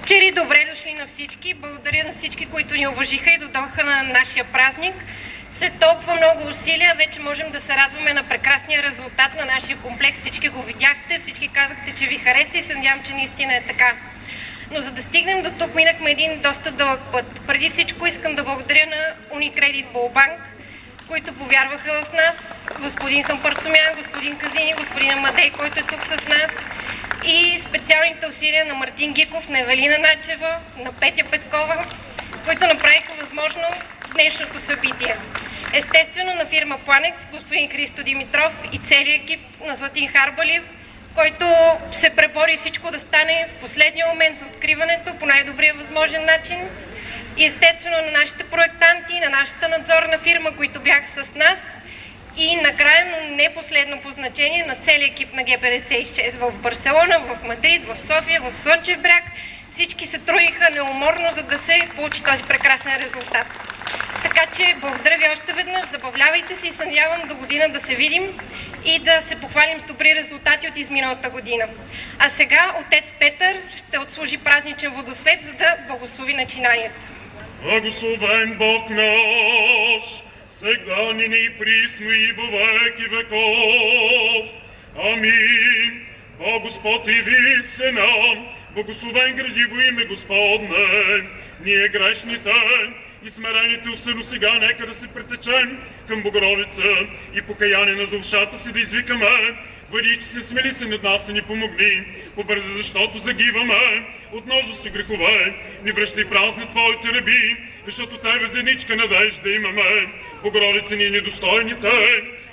Чери, добре дошли на всички. Благодаря на всички, които ни уважиха и дойдоха на нашия празник. След толкова много усилия вече можем да се радваме на прекрасния резултат на нашия комплекс. Всички го видяхте, всички казахте, че ви хареса и се надявам, че наистина е така. Но за да стигнем до тук, минахме един доста дълъг път. Преди всичко искам да благодаря на Unicredit Bank, които повярваха в нас, господин Хампарцумян, господин Казини, господин Амадей, който е тук с нас, и специалните усилия на Мартин Гиков, на Евелина Начева, на Петя Петкова, които направиха възможно днешното събитие. Естествено на фирма Planex, господин Христо Димитров и целият екип на Златин Харбалив, който се пребори всичко да стане в последния момент за откриването по най-добрия възможен начин. и естествено на нашите проектанти, на нашата надзорна фирма, които бяха с нас. И накрая, но не последно по значение, на целия екип на Г56 в Барселона, в Мадрид, в София, в Слънчев бряг. Всички се труиха неуморно, за да се получи този прекрасен резултат. Така че благодаря ви още веднъж, забавлявайте се и се надявам до година да се видим и да се похвалим с добри резултати от изминалата година. А сега отец Петър ще отслужи празничен водосвет, за да благослови начинанието. Благословен Бог наш, сега нині и присно и во веки веков. Амин. Бог Господ яви се нам, благословен гради во име Господне. Ние грешните и смерените усърдно сега нека да се притечем към Богородица и покаяние на душата си да извикаме. Бъди, че се смели се над нас и ни помогни, побързи, защото загиваме от множество грехове. Ни връщай празни Твоите ръби, защото Тебе зеничка надежда имаме. Богородица, ние недостойните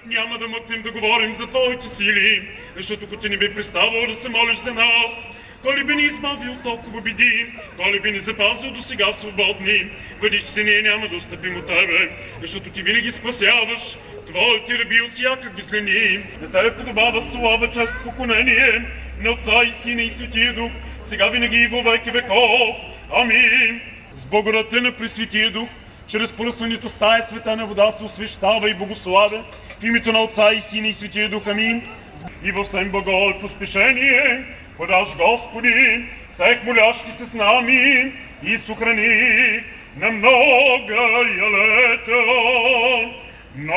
няма да мъкнем да говорим за Твоите сили, защото ако Ти не би приставал да се молиш за нас, кой ли би ни избавил толкова беди, кой ли би ни запазил до сега свободни, бъди, че ние няма да отстъпим от Тебе, защото Ти винаги спасяваш Твоите ръби от всякакви злини. На Тебе подобава слава, чест, поклонение, на Отца и Сина и Светия Дух, сега винаги и во веки веков. Амин. С благодата на Пресветия Дух, чрез поръсването с тая светена вода се освещава и благославя в името на Отца и Сина и Светия Дух. Амин. И във всем благо и поспешение подаш, Господи, всех молящи се с нами и сохрани на много лета. Но